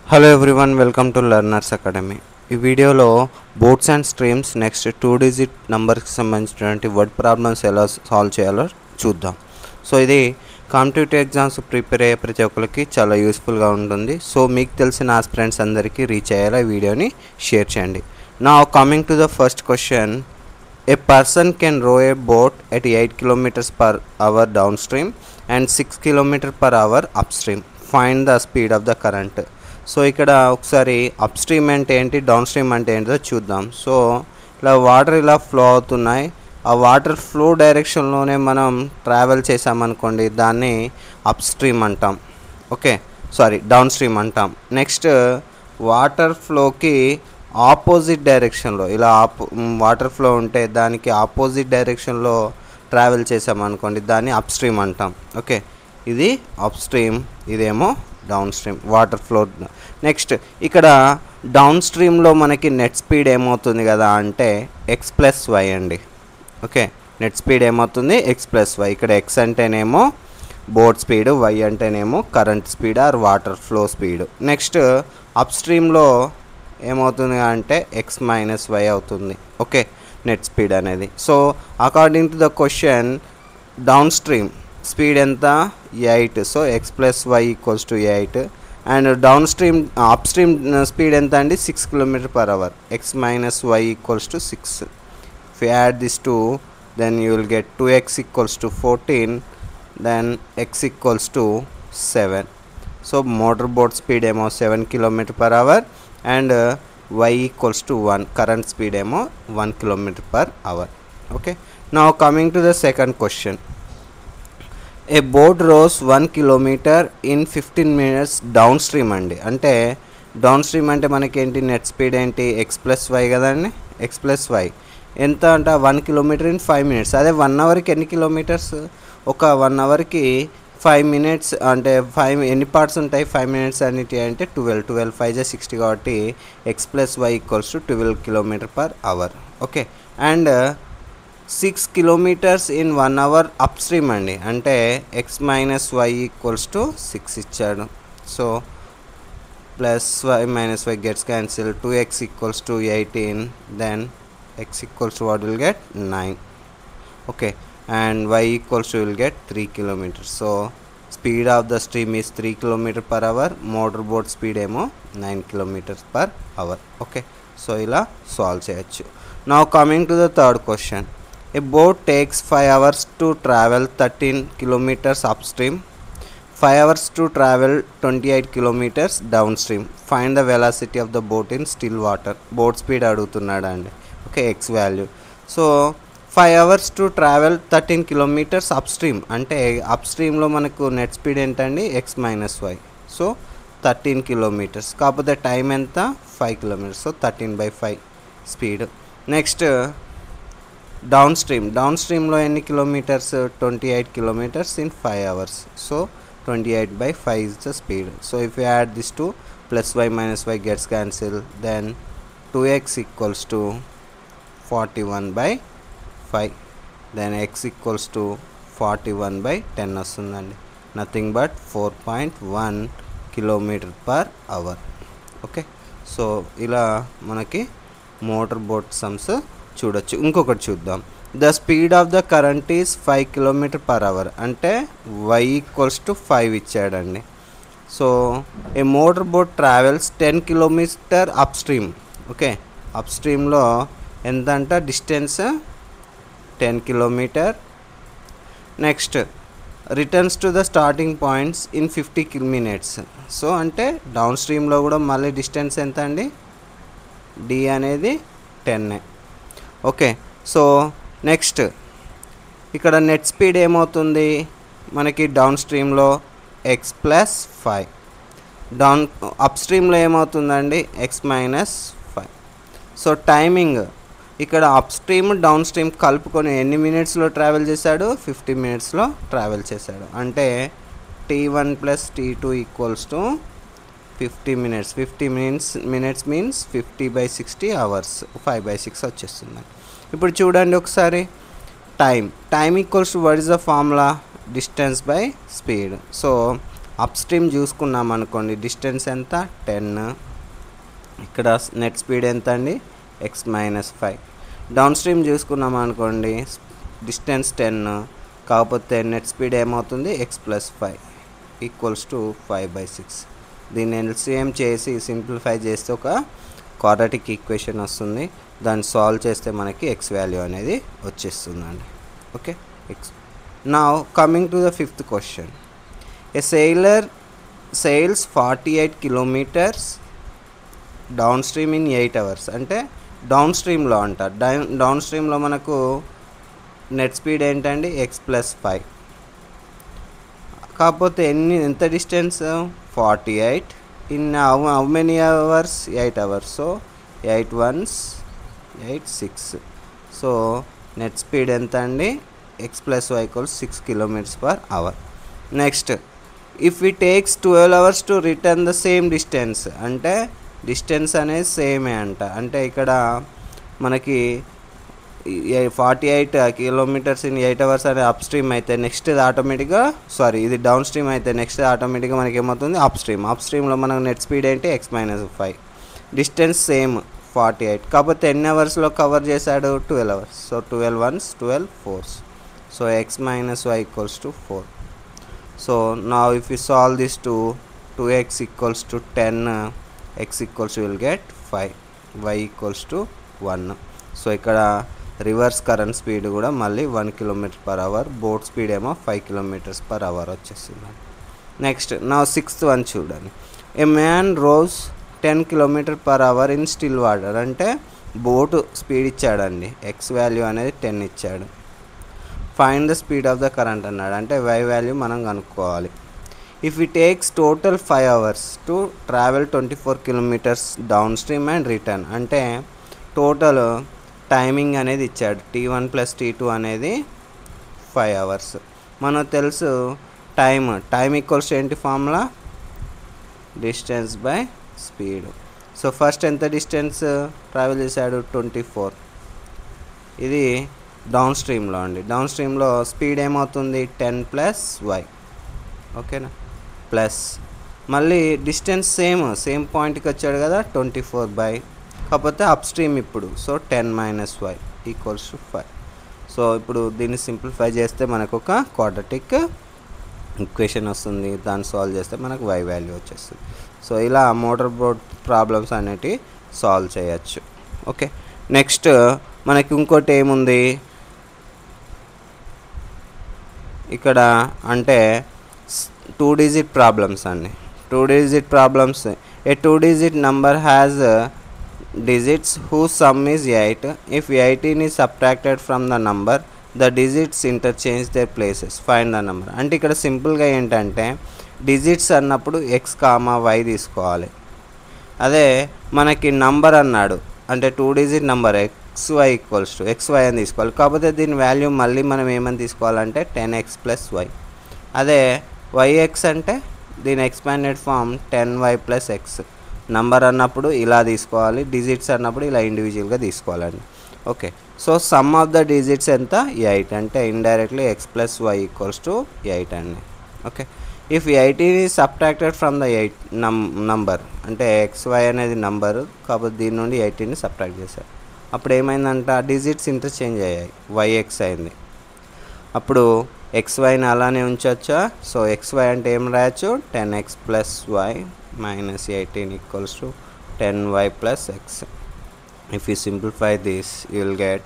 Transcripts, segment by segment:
Hello everyone, welcome to learners academy. ఈ వీడియోలో boats and streams next 2 digit నంబర్కి సంబంధించినటువంటి వర్డ్ ప్రాబ్లమ్స్ ఎలా సాల్వ్ చేయాలో చూద్దాం. సో ఇది కాంపిటేటివ్ ఎగ్జామ్స్ ప్రిపేర్ అయ్యే ప్రతి ఒక్కరికి చాలా యూస్ఫుల్గా ఉంటుంది. సో మీకు తెలిసిన ఆస్పిరెంట్స్ అందరికీ రీచ్ అయ్యేలా ఈ వీడియోని షేర్ చేయండి. Now coming to the first question. A person can row a boat at 8 kilometers per hour downstream and 6 kilometers per hour upstream. Find the speed of the current. So ఇక్కడ ఒకసారి up stream అంటే ఏంటి, down stream అంటే ఏంటో చూద్దాం. So ఇలా water ఇలా flow అవుతున్నాయి. ఆ వాటర్ ఫ్లో డైరెక్షన్లోనే మనం ట్రావెల్ చేసామనుకోండి, దాన్ని అప్ స్ట్రీమ్ అంటాం. ఓకే, సారీ, డౌన్ స్ట్రీమ్ అంటాం. నెక్స్ట్ వాటర్ ఫ్లోకి ఆపోజిట్ డైరెక్షన్లో ఇలా వాటర్ ఫ్లో ఉంటే దానికి ఆపోజిట్ డైరెక్షన్లో ట్రావెల్ చేసామనుకోండి, దాన్ని అప్ స్ట్రీమ్ అంటాం. ఓకే, ఇది అప్ స్ట్రీమ్, ఇదేమో down stream water flow. Next ఇక్కడ డౌన్ స్ట్రీమ్లో మనకి నెట్ స్పీడ్ ఏమవుతుంది కదా అంటే ఎక్స్ ప్లస్ వై అండి. ఓకే, నెట్ స్పీడ్ ఏమవుతుంది ఎక్స్ ప్లస్ వై. ఇక్కడ ఎక్స్ అంటేనేమో బోట్ స్పీడ్, వై అంటేనేమో current speed or water flow speed. Next up స్ట్రీమ్లో ఏమవుతుంది అంటే ఎక్స్ మైనస్ వై అవుతుంది. ఓకే, నెట్ స్పీడ్ అనేది. So according to the question, down stream speed ఎంత 8. So x plus y equals to 8. And down stream up stream speed ఎంత అండి 6 kilometer per hour. X minus y equals to 6. If you add this 2, then you will get 2x equals to 14, then x equals to 7. So motor boat speed ఏమో 7 kilometer per hour and y equals to 1. Current speed ఏమో 1 kilometer per hour. Okay, now coming to the second question. A boat rows 1 kilometer in 15 minutes down stream అండి. అంటే down stream అంటే మనకేంటి, net speed ఏంటి x plus y కదండి. X plus y ఎంత అంటే 1 kilometer in 5 minutes. అదే 1 అవర్కి ఎన్ని కిలోమీటర్స్? ఒక 1 అవర్కి 5 minutes అంటే 5 ఎన్ని పార్ట్స్ ఉంటాయి 5 minutes అన్నిటి అంటే 12 5 60 కాబట్టి x plus y equals to 12 kilometer per hour. Okay, and 6 kilometers in 1 hour up stream అండి. అంటే x minus y equals to 6 ఇచ్చాడు. So plus y minus y gets cancel. 2x equals to 18, then x equals to what will get 9. Okay, and y equals to will get 3 kilometers. So speed of the stream is 3 kilometers per hour. Motor boat speed ఏమో 9 kilometers per hour. Okay, so ఇలా solve చేయొచ్చు. Now coming to the third question. A boat takes 5 hours to travel 13 kilometers upstream, 5 hours to travel 28 kilometers downstream. Find the velocity of the boat in still water. Boat speed అడుగుతున్నాడు అండి. Okay, x value. So 5 hours to travel 13 kilometers upstream అంటే up స్ట్రీమ్లో మనకు net speed ఏంటండి x minus y. So 13 kilometers, కాకపోతే time ఎంత 5 kilometers. So 13/5 speed. Next down స్ట్రీమ్లో ఎన్ని kilometers 28 kilometers in 5 hours. So 28/5 is the speed. So if you add this to plus y minus y gets cancelled, then 2x equals to 41/5, then x equals to 41/10 వస్తుందండి. Nothing but 4.1 kilometer per hour. Okay, so ఇలా మనకి motor boat sums చూడొచ్చు. ఇంకొకటి చూద్దాం. The speed of the current is 5 kilometer per hour అంటే y equals to 5 ఇచ్చాడండి. So a motor boat travels 10 kilometer up stream. Okay, up స్ట్రీమ్లో ఎంత అంట distance 10 kilometer. Next returns to the starting points in 50 minutes. So అంటే down స్ట్రీమ్లో కూడా మళ్ళీ distance ఎంత అండి, డి అనేది 10. ఓకే, సో నెక్స్ట్ ఇక్కడ నెట్ స్పీడ్ ఏమవుతుంది మనకి డౌన్ స్ట్రీమ్లో ఎక్స్ ప్లస్ 5, డౌన్ అప్ స్ట్రీమ్లో ఏమవుతుందండి ఎక్స్ మైనస్ 5. సో టైమింగ్ ఇక్కడ అప్ స్ట్రీమ్ డౌన్ స్ట్రీమ్ కలుపుకొని ఎన్ని మినిట్స్లో ట్రావెల్ చేశాడు 50 minutesలో ట్రావెల్ చేశాడు. అంటే T1 + T2 equals to 50 minutes. 50 minutes means 50/60 hours. 5/6 వచ్చేస్తుంది. ఇప్పుడు చూడండి ఒకసారి, time equals to what is the formula, distance by speed. So up stream చూసుకున్నాం అనుకోండి, డిస్టెన్స్ ఎంత 10, ఇక్కడ నెట్ స్పీడ్ ఎంత అండి x-5. డౌన్ స్ట్రీమ్ చూసుకున్నాం అనుకోండి, డిస్టెన్స్ 10, కాకపోతే నెట్ స్పీడ్ ఏమవుతుంది x+5 = 5/6. దీన్ని ఎల్సిఎం చేసి సింప్లిఫై చేస్తే ఒక క్వాడ్రాటిక్ ఈక్వేషన్ వస్తుంది. దాన్ని సాల్వ్ చేస్తే మనకి x వాల్యూ అనేది వచ్చేస్తుందండి. Okay, now coming to the 5th question. A sailor sails 48 kilometers down stream in 8 hours. అంటే డౌన్ స్ట్రీమ్లో అంటారు. డౌన్ స్ట్రీమ్లో మనకు నెట్ స్పీడ్ ఏంటండి x+5. కాకపోతే ఎంత distance 48 in how many hours 8 hours. So 8 ones 8 6. So net speed ఎంత అండి x+y = 6 km/h. Next if it takes 12 hours to return the same distance. అంటే distance అనేది సేమే అంట. అంటే ఇక్కడ మనకి 48 kilometers in 8 hours అనే అప్ స్ట్రీమ్ అయితే నెక్స్ట్ ఆటోమేటిక్గా ఇది డౌన్ స్ట్రీమ్ అయితే నెక్స్ట్ ఆటోమేటిక్గా మనకి ఏమవుతుంది అప్ స్ట్రీమ్లో మనకు నెట్ స్పీడ్ ఏంటి x-5. డిస్టెన్స్ సేమ్ 48, కాకపోతే ఎన్ని అవర్స్లో కవర్ చేశాడు 12 hours. So 12 ones 12 4s. So x-y = 4. So now if we solve this to 2x = 10, x will get 5, y = 1. So ఇక్కడ రివర్స్ కరెంట్ స్పీడ్ కూడా మళ్ళీ 1 km/h, బోట్ స్పీడ్ ఏమో 5 km/h వచ్చేస్తుంది. నెక్స్ట్ నా 6th వన్ చూడండి. A man rows 10 km/h in still water. అంటే boat speed ఇచ్చాడండి, x value అనేది 10 ఇచ్చాడు. Find the speed of the current అన్నాడు. అంటే y వాల్యూ మనం కనుక్కోవాలి. If it takes total 5 hours to travel 24 kilometers downstream and return. అంటే total timing అనేది ఇచ్చాడు, t1 + t2 అనేది 5 hours. మనకు తెలుసు టైమ్ ఈక్వల్స్ ఏంటి formula, distance by speed. So first ఎంత డిస్టెన్స్ ట్రావెల్ చేశాడు 24. ఇది డౌన్ స్ట్రీమ్లో అండి. డౌన్ స్ట్రీమ్లో స్పీడ్ ఏమవుతుంది 10 + y. ఓకేనా, ప్లస్ మళ్ళీ డిస్టెన్స్ సేమ్ పాయింట్కి వచ్చాడు కదా 24 కాకపోతే అప్ స్ట్రీమ్ ఇప్పుడు. So 10 - y = 5. సో ఇప్పుడు దీన్ని సింప్లిఫై చేస్తే మనకు ఒక క్వాడ్రాటిక్ ఈక్వేషన్ వస్తుంది. దాన్ని సాల్వ్ చేస్తే మనకు y వాల్యూ వచ్చేస్తుంది. సో ఇలా మోటార్ బోట్ ప్రాబ్లమ్స్ అనేటివి సాల్వ్ చేయొచ్చు. ఓకే, నెక్స్ట్ మనకి ఇంకోటి ఏముంది ఇక్కడ అంటే 2 digit ప్రాబ్లమ్స్ అండి. 2 digit problems. A 2 digit number has digits whose sum is 8. If 18 is subtracted from the number, the digits interchange their places. Find the number. అంటే ఇక్కడ సింపుల్గా ఏంటంటే డిజిట్స్ అన్నప్పుడు x, y తీసుకోవాలి. అదే మనకి నంబర్ అన్నాడు అంటే 2 digit నెంబర్ xy = xy అని తీసుకోవాలి. కాకపోతే దీని వాల్యూ మళ్ళీ మనం ఏమని తీసుకోవాలంటే 10x + y. అదే yx అంటే దీని expanded form 10y + x. Number అన్నప్పుడు ఇలా తీసుకోవాలి, డిజిట్స్ అన్నప్పుడు ఇలా ఇండివిజువల్గా తీసుకోవాలండి. Okay, so some of the digits ఎంత 8. అంటే ఇండైరెక్ట్లీ x + y = 8 అండి. Okay, if 18 is subtracted from the 8 number. అంటే xy అనేది నంబరు, కాబట్టి దీని నుండి 18ని సబ్ట్రాక్ట్ చేశారు. అప్పుడు ఏమైందంట డిజిట్స్ ఇంటర్చేంజ్ అయ్యాయి, yx అయింది. అప్పుడు xyని అలానే ఉంచవచ్చా. సో xy అంటే ఏం రాయొచ్చు 10x + y - 18 = 10y + x. If you simplify this, you will get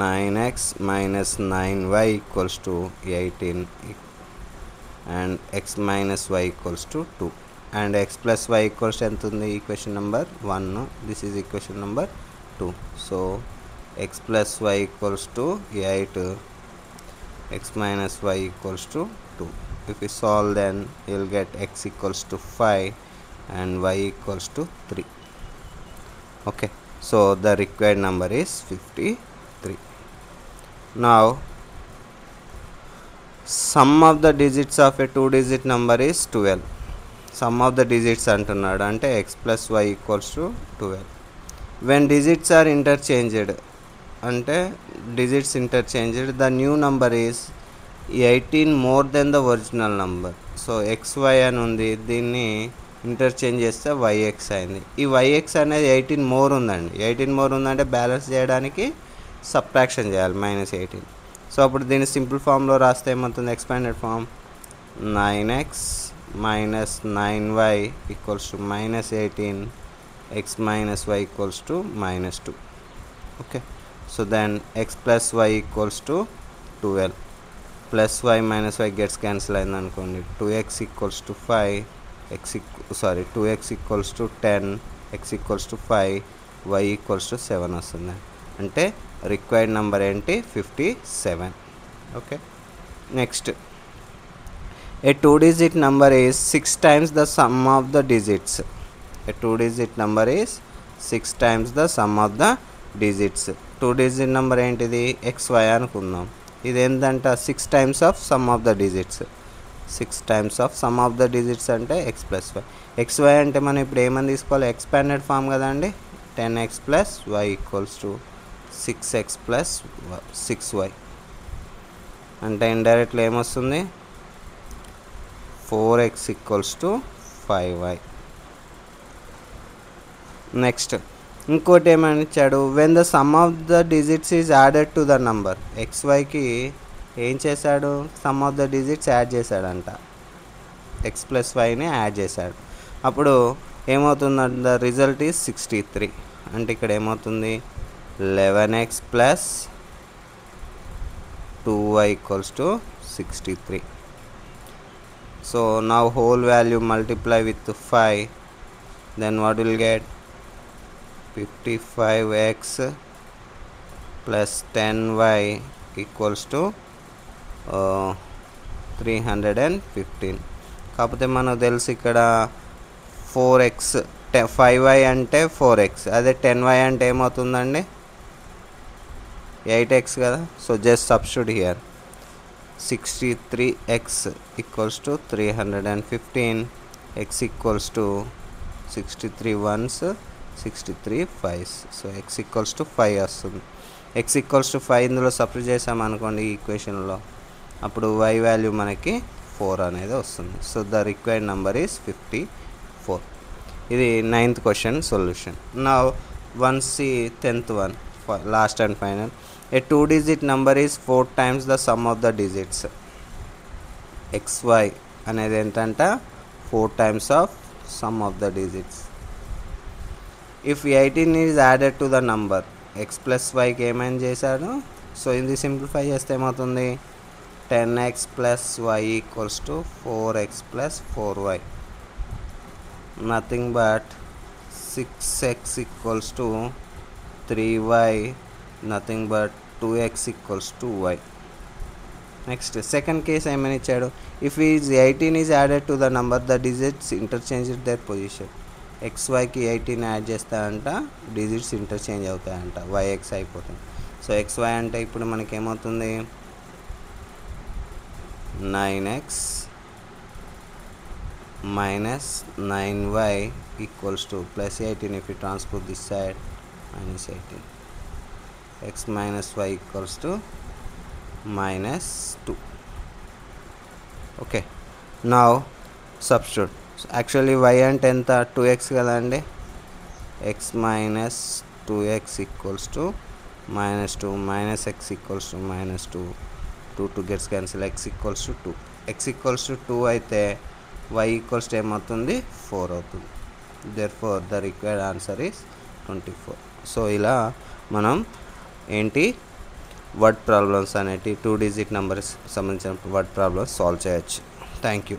9x - 9y = 18 and x - y = 2 and x + y = ఎంత ఉంది equation number 1. This is equation number 2. So x + y = 8, x - y = 2. If you solve, then you will get x = 5 and y = 3. Okay, so the required number is 53. Now sum of the digits of a 2 digit number is 12. Sum of the digits అంటున్నాడు అంటే x + y = 12. When digits are interchanged, అంటే digits interchanged, the new number is 18 more than the original number. So XY అని ఉంది, దీన్ని interchange చేస్తే YX అయింది. ఈ YX అనేది 18 మోర్ ఉందండి. 18 మోర్ ఉందంటే బ్యాలెన్స్ చేయడానికి సబ్ట్రాక్షన్ చేయాలి -18. సో అప్పుడు దీన్ని సింపుల్ ఫామ్లో రాస్తే ఏమవుతుంది, expanded form 9x minus 9y equals to minus 18, x minus y equals to minus 2. Okay, so then x plus y equals to 12, plus y minus y gets cancel అయింది అనుకోండి. 2x equals to 5, 2x equals to 10, x equals to 5, y equals to 7 వస్తుంది. అంటే required number ఏంటి, 57. Okay, next, a 2-digit number is 6 times the sum of the digits. A 2-digit number is 6 times the sum of the digits. 2-digit number ఏంటిది, XY అనుకుందాం. ఇది ఏంటంట, 6 times of sum of the digits. 6 times of sum of the digits అంటే x plus y. XY అంటే మనం ఇప్పుడు ఏమని తీసుకోవాలి, ఎక్స్పాండెడ్ ఫామ్ కదండి. 10x plus y equals to 6x plus 6y. అంటే ఇండైరెక్ట్లీ ఏమొస్తుంది, 4x equals to 5y. Next ఇంకోటి ఏమని ఇచ్చాడు, when the sum of the digits is added to the number. XYకి ఏం చేశాడు, sum of the digits add చేశాడంట, x plus yని యాడ్ చేశాడు. అప్పుడు ఏమవుతుందంట, ద రిజల్ట్ ఈజ్ 63. అంటే ఇక్కడ ఏమవుతుంది, 11x plus 2y equals to 63. So now whole value multiply with 5, then what will get, 55x plus 10y equals to 315. కాకపోతే మనకు తెలుసు ఇక్కడ 4x, 5y అంటే 4x, అదే 10y అంటే ఏమవుతుందండి, 8x కదా. So just substitute here, 63x equals to 315, x equals to 63 ones, 63 5s. So x equals to 5 వస్తుంది. x equals to 5 ఇందులో సబ్స్టిట్యూట్ చేసామనుకోండి ఈ ఈక్వేషన్లో, అప్పుడు y వాల్యూ మనకి 4 అనేది వస్తుంది. So the required number is 54. ఇది 9th క్వశ్చన్ సొల్యూషన్. నా 1C 10th one, last and final. A 2-digit number is 4 times the sum of the digits. XY అనేది ఏంటంట, 4 times of sum of the digits. If 18 is added to the number, x plus yకి ఏమైనా చేశాడు. So ఇది simplify చేస్తే ఏమవుతుంది, 10x plus y equals to 4x plus 4y. Nothing but 6x equals to 3y, nothing but 2x equals to y. Next second case ఏమని ఇచ్చాడు, if is 18 is added to the number, the digits interchange their position. XYకి 18 add చేస్తాడంట, digits interchange అవుతాయంట, YX అయిపోతుంది. So XY అంటే ఇప్పుడు మనకేమవుతుంది, 9x minus 9y equals to plus 18, if you transpose this side, minus 18. X minus y equals to minus 2. Okay, now substitute. So actually y అంటే ఎంత, 2x కదా అండి. x minus 2x equals to minus 2, minus x equals to minus 2, 2 gets cancel, x equals to 2. x equals to 2 అయితే y equals to ఏమవుతుంది, 4 అవుతుంది. therefore the required answer is 24. So ఇలా మనం ఏంటి, వర్డ్ ప్రాబ్లమ్స్ అనేటి 2-digit numbers సంబంధించిన word problems solve చేయొచ్చు. Thank you.